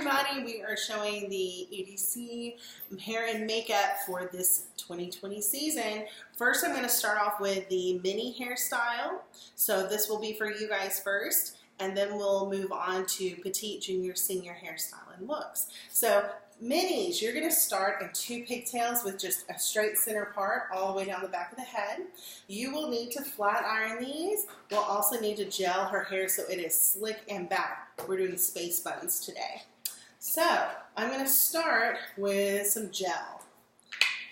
everybody, we are showing the EDC hair and makeup for this 2020 season. First, I'm going to start off with the mini hairstyle. So this will be for you guys first, and then we'll move on to petite, junior, senior hairstyle and looks. So minis, you're going to start in 2 pigtails with just a straight center part all the way down the back of the head. You will need to flat iron these. We'll also need to gel her hair so it is slick and back. We're doing space buns today. So I'm going to start with some gel.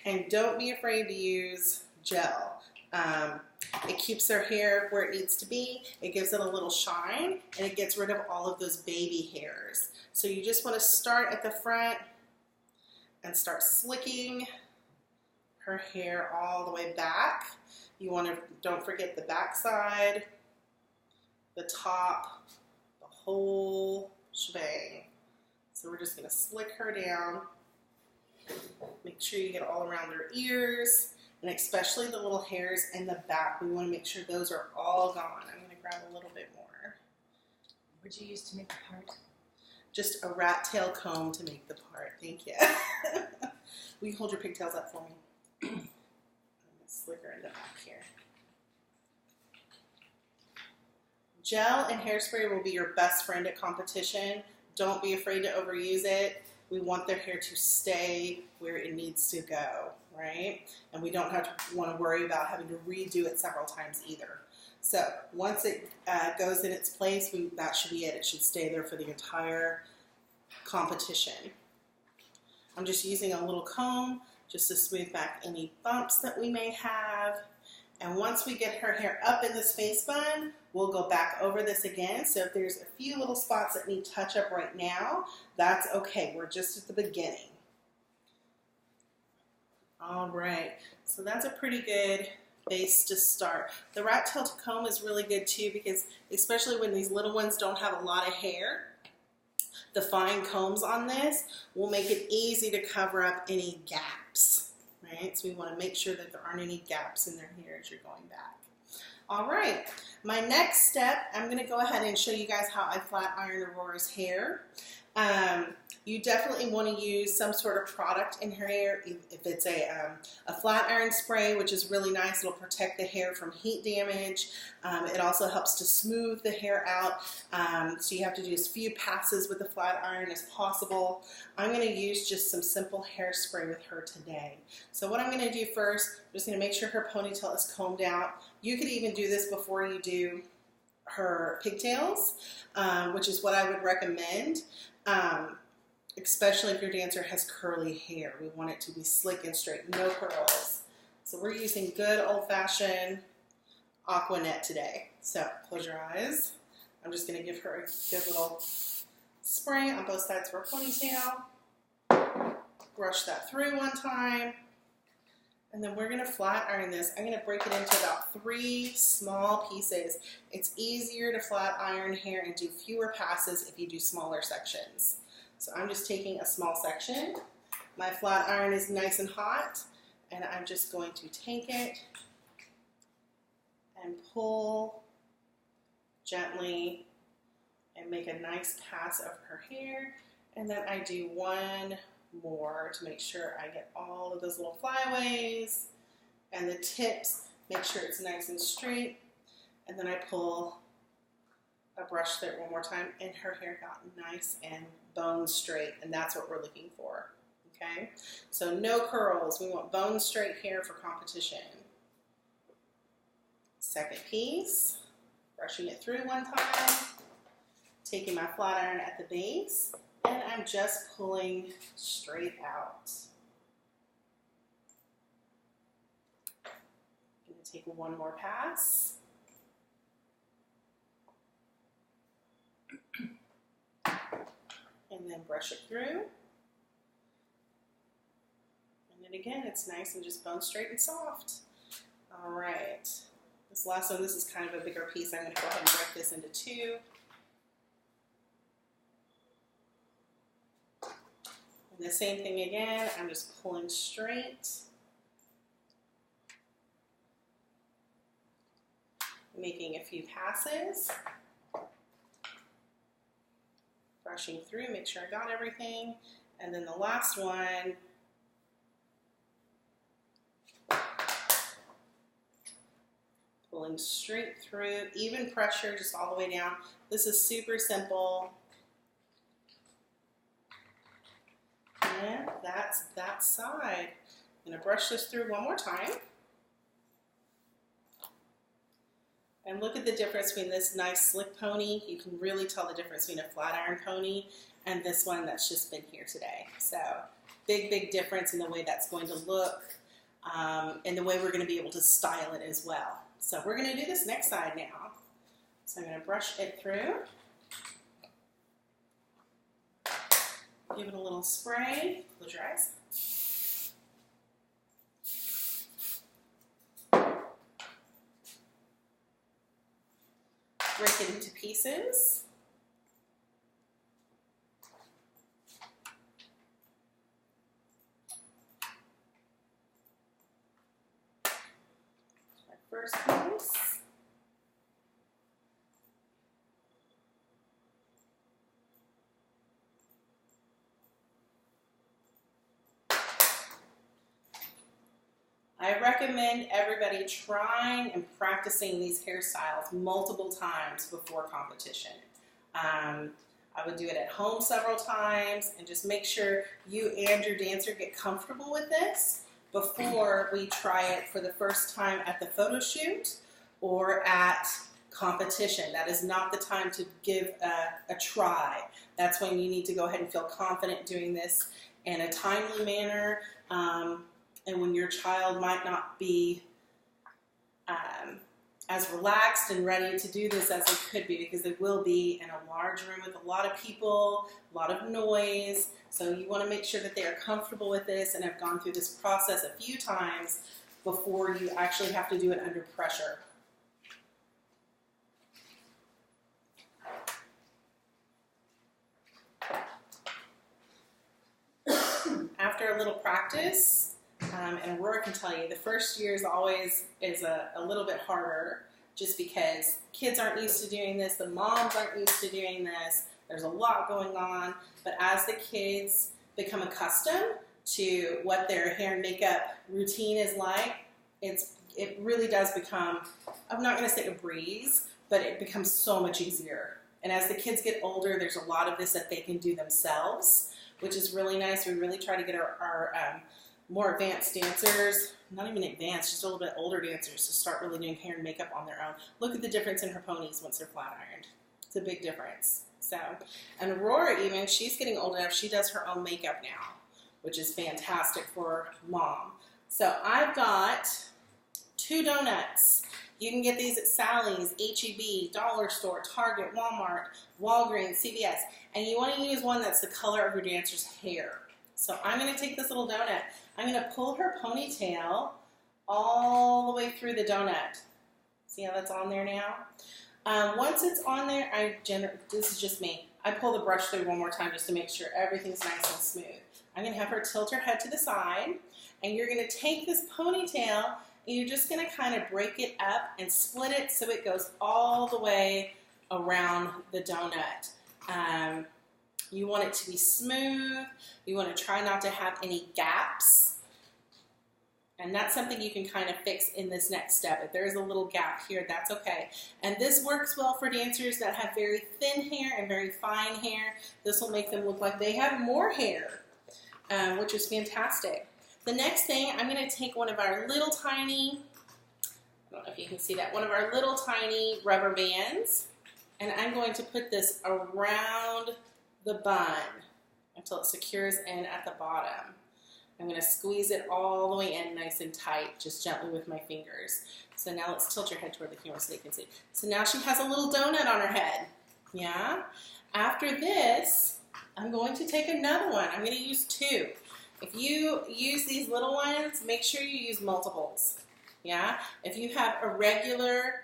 And don't be afraid to use gel. It keeps her hair where it needs to be. It gives it a little shine, and it gets rid of all of those baby hairs. So you just want to start at the front and start slicking her hair all the way back. You want to, don't forget the back side, the top, the whole shebang. So we're just going to slick her down. Make sure you get all around her ears, and especially the little hairs in the back. We want to make sure those are all gone. I'm going to grab a little bit more. What did you use to make the part? Just a rat tail comb to make the part. Thank you. Will you hold your pigtails up for me? I'm going to slick her in the back here. Gel and hairspray will be your best friend at competition. Don't be afraid to overuse it. We want their hair to stay where it needs to go, right? And we don't have to want to worry about having to redo it several times either. So once it goes in its place, that should be it. It should stay there for the entire competition. I'm just using a little comb just to smooth back any bumps that we may have. And once we get her hair up in this face bun, we'll go back over this again. So if there's a few little spots that need touch up right now, that's okay. We're just at the beginning. All right, so that's a pretty good base to start. The rat tail comb is really good too, because especially when these little ones don't have a lot of hair, the fine combs on this will make it easy to cover up any gaps, right? So we want to make sure that there aren't any gaps in their hair as you're going back. All right, my next step, I'm going to go ahead and show you guys how I flat iron Aurora's hair. You definitely want to use some sort of product in her hair. If it's a flat iron spray, which is really nice, it'll protect the hair from heat damage. It also helps to smooth the hair out. So you have to do as few passes with the flat iron as possible. I'm going to use just some simple hairspray with her today. So what I'm going to do first, I'm just going to make sure her ponytail is combed out. You could even do this before you do her pigtails, which is what I would recommend. Especially if your dancer has curly hair. We want it to be slick and straight, no curls. So we're using good old-fashioned Aqua Net today. So close your eyes. I'm just going to give her a good little spray on both sides of her ponytail. Brush that through one time. And then we're going to flat iron this. I'm going to break it into about 3 small pieces. It's easier to flat iron hair and do fewer passes if you do smaller sections. So I'm just taking a small section. My flat iron is nice and hot, and I'm just going to take it and pull gently and make a nice pass of her hair. And then I do one more to make sure I get all of those little flyaways and the tips. Make sure it's nice and straight. And then I pull a brush there one more time, and her hair got nice and bone straight, and that's what we're looking for. Okay, so no curls. We want bone straight hair for competition. Second piece, brushing it through one time, taking my flat iron at the base, and I'm just pulling straight out. I'm going to take one more pass. And then brush it through. And then again, it's nice and just bone straight and soft. All right. This last one, this is kind of a bigger piece. I'm going to go ahead and break this into 2. And the same thing again. I'm just pulling straight. Making a few passes. brushing through, make sure I got everything. And then the last one, pulling straight through, even pressure, just all the way down. This is super simple. And that's that side. I'm gonna brush this through one more time. And look at the difference between this nice slick pony. You can really tell the difference between a flat iron pony and this one that's just been here today. So big, big difference in the way that's going to look and the way we're gonna be able to style it as well. So we're gonna do this next side now. So I'm gonna brush it through. Give it a little spray. Close your eyes. Break it into pieces. Our first piece. I recommend everybody trying and practicing these hairstyles multiple times before competition. I would do it at home several times and just make sure you and your dancer get comfortable with this before we try it for the first time at the photo shoot or at competition. That is not the time to give a try. That's when you need to go ahead and feel confident doing this in a timely manner. And when your child might not be as relaxed and ready to do this as it could be, because they will be in a large room with a lot of people, a lot of noise. So you want to make sure that they are comfortable with this and have gone through this process a few times before you actually have to do it under pressure. After a little practice, and Aurora can tell you, the first year is always a little bit harder just because kids aren't used to doing this, the moms aren't used to doing this, there's a lot going on, but as the kids become accustomed to what their hair and makeup routine is like, it really does become, I'm not going to say a breeze, but it becomes so much easier. And as the kids get older, there's a lot of this that they can do themselves, which is really nice. We really try to get our more advanced dancers, not even advanced, just a little bit older dancers to start really doing hair and makeup on their own. Look at the difference in her ponies once they're flat ironed. It's a big difference. So, and Aurora even, she's getting old enough, she does her own makeup now, which is fantastic for mom. So I've got 2 donuts. You can get these at Sally's, H-E-B, Dollar Store, Target, Walmart, Walgreens, CVS, and you want to use one that's the color of your dancer's hair. So I'm going to take this little donut. I'm going to pull her ponytail all the way through the donut. See how that's on there now? Once it's on there, this is just me. I pull the brush through one more time just to make sure everything's nice and smooth. I'm going to have her tilt her head to the side, and you're going to take this ponytail, and you're just going to kind of break it up and split it so it goes all the way around the donut. You want it to be smooth. You want to try not to have any gaps. And that's something you can kind of fix in this next step. If there is a little gap here, that's okay. And this works well for dancers that have very thin hair and very fine hair. This will make them look like they have more hair, which is fantastic. The next thing, I'm going to take one of our little tiny, I don't know if you can see that, one of our little tiny rubber bands, and I'm going to put this around the bun until it secures in at the bottom. I'm going to squeeze it all the way in nice and tight, just gently with my fingers. So now let's tilt your head toward the camera so they can see. So now she has a little donut on her head. Yeah? After this, I'm going to take another one. I'm going to use 2. If you use these little ones, make sure you use multiples. Yeah? If you have a regular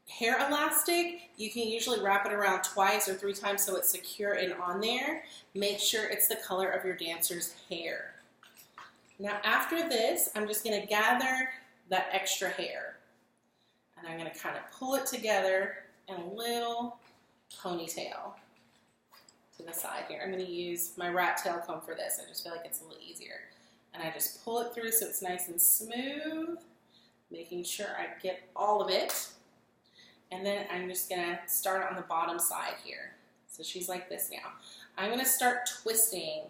hair elastic, you can usually wrap it around 2 or 3 times so it's secure and on there. Make sure it's the color of your dancer's hair. Now after this, I'm just going to gather that extra hair, and I'm going to kind of pull it together in a little ponytail. to the side here. I'm going to use my rat tail comb for this. I just feel like it's a little easier. And I just pull it through so it's nice and smooth, making sure I get all of it. And then I'm just going to start on the bottom side here. So she's like this now. I'm going to start twisting.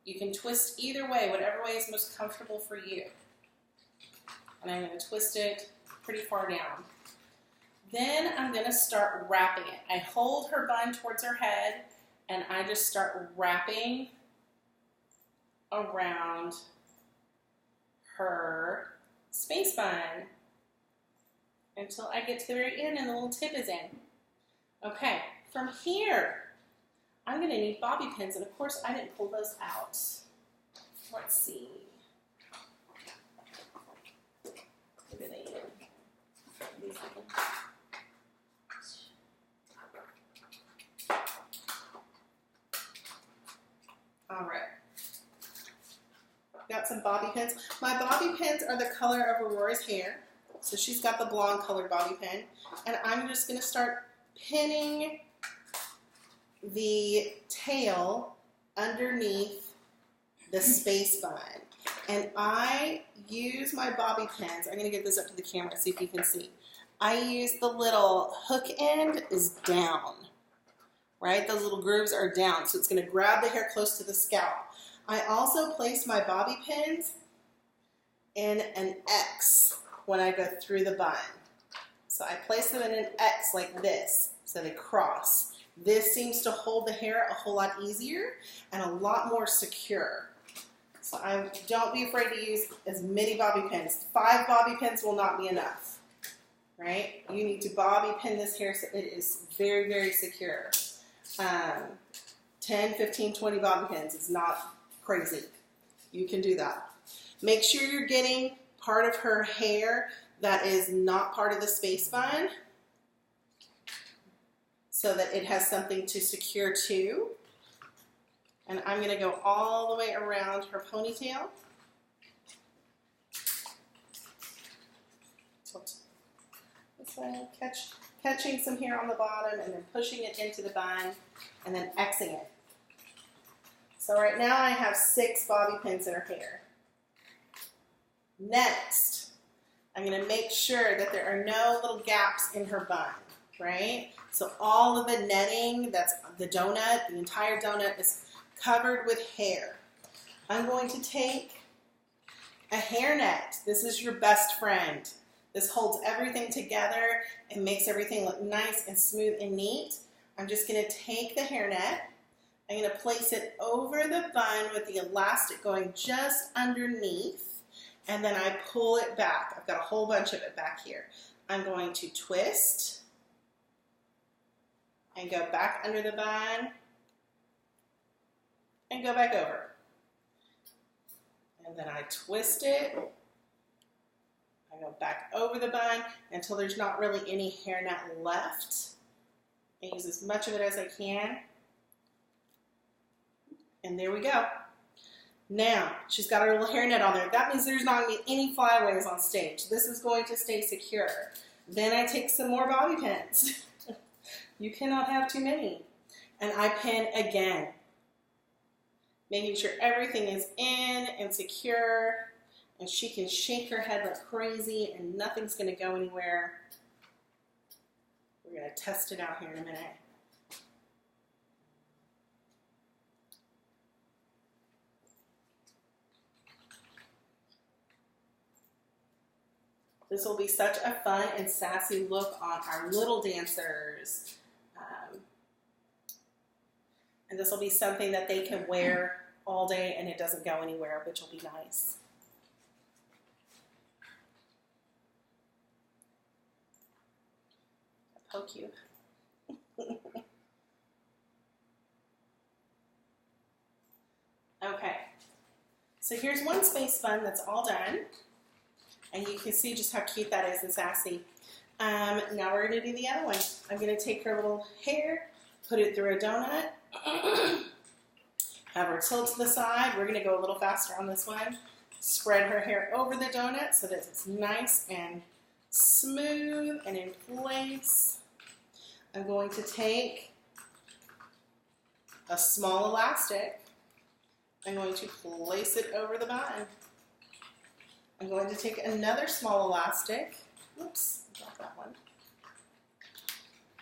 You can twist either way, whatever way is most comfortable for you. And I'm going to twist it pretty far down. Then I'm going to start wrapping it. I hold her bun towards her head, and I just start wrapping around her space bun until I get to the very end and the little tip is in. Okay, from here, I'm going to need bobby pins, and of course I didn't pull those out. Let's see. Maybe they in. All right. Got some bobby pins. My bobby pins are the color of Aurora's hair. So she's got the blonde colored bobby pin. And I'm just going to start pinning the tail underneath the space bun. And I use my bobby pins. I'm going to get this up to the camera, see if you can see. I use the little hook end is down, right? Those little grooves are down, so it's going to grab the hair close to the scalp. I also place my bobby pins in an X when I go through the bun. So I place them in an X like this, so they cross. This seems to hold the hair a whole lot easier and a lot more secure. So don't be afraid to use as many bobby pins. 5 bobby pins will not be enough, right? You need to bobby pin this hair so it is very, very secure. 10, 15, 20 bobby pins is not crazy. You can do that. Make sure you're getting part of her hair that is not part of the space bun so that it has something to secure to. And I'm going to go all the way around her ponytail. This way, catching some hair on the bottom and then pushing it into the bun and then Xing it. So right now I have 6 bobby pins in her hair. Next, I'm going to make sure that there are no little gaps in her bun, right? So all of the netting, that's the donut, the entire donut is covered with hair. I'm going to take a hairnet. This is your best friend. This holds everything together and makes everything look nice and smooth and neat. I'm just going to take the hairnet. I'm going to place it over the bun with the elastic going just underneath, and then I pull it back. I've got a whole bunch of it back here. I'm going to twist and go back under the bun and go back over. And then I twist it. I go back over the bun until there's not really any hairnet left. I use as much of it as I can. And there we go. Now, she's got her little hairnet on there. That means there's not going to be any flyaways on stage. This is going to stay secure. Then I take some more bobby pins. You cannot have too many. And I pin again, making sure everything is in and secure, and she can shake her head like crazy and nothing's going to go anywhere. We're going to test it out here in a minute. This will be such a fun and sassy look on our little dancers. And this will be something that they can wear all day and it doesn't go anywhere, which will be nice. I'll poke you. Okay, so here's one space bun that's all done. And you can see just how cute that is and sassy. Now we're going to do the other one. I'm going to take her little hair, put it through a donut, have her tilt to the side. We're going to go a little faster on this one. Spread her hair over the donut so that it's nice and smooth and in place. I'm going to take a small elastic. I'm going to place it over the bun. I'm going to take another small elastic. Oops, drop that one.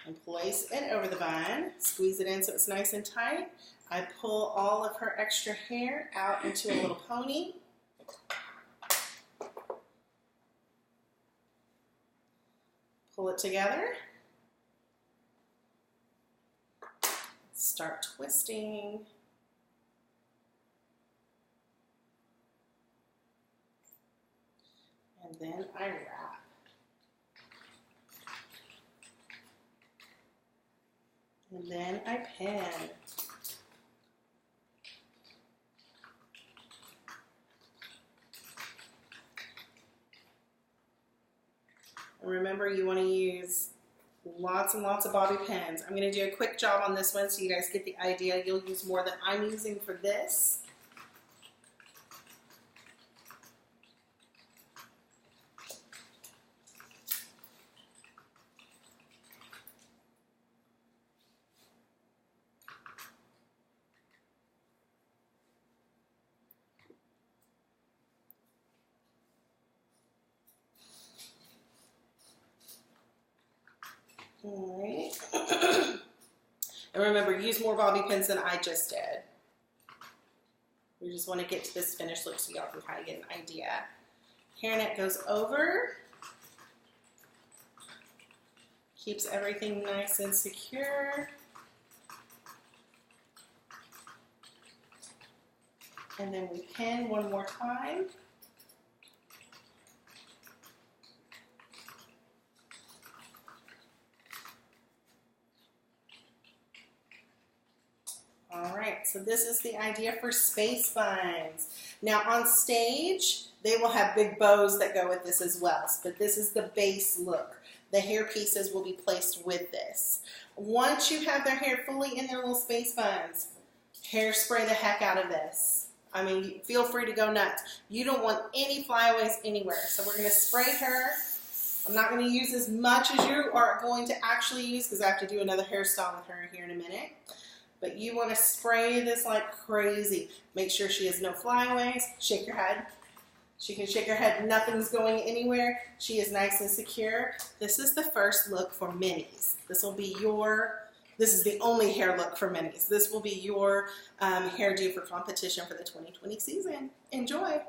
And place it over the bun. Squeeze it in so it's nice and tight. I pull all of her extra hair out into a little pony. Pull it together. Start twisting. And then I wrap. And then I pin. And remember, you want to use lots and lots of bobby pins. I'm going to do a quick job on this one so you guys get the idea. You'll use more than I'm using for this. All right. And remember, use more bobby pins than I just did. We just want to get to this finished look so y'all can kind of get an idea. Hairnet goes over. Keeps everything nice and secure. And then we pin one more time. All right, so this is the idea for space buns. Now on stage, they will have big bows that go with this as well, but this is the base look. The hair pieces will be placed with this. Once you have their hair fully in their little space buns, hairspray the heck out of this. I mean, feel free to go nuts. You don't want any flyaways anywhere, so we're gonna spray her. I'm not gonna use as much as you are going to actually use because I have to do another hairstyle with her here in a minute. But you want to spray this like crazy. Make sure she has no flyaways. Shake your head. She can shake her head. Nothing's going anywhere. She is nice and secure. This is the first look for minis. This is the only hair look for minis. This will be your hairdo for competition for the 2020 season. Enjoy.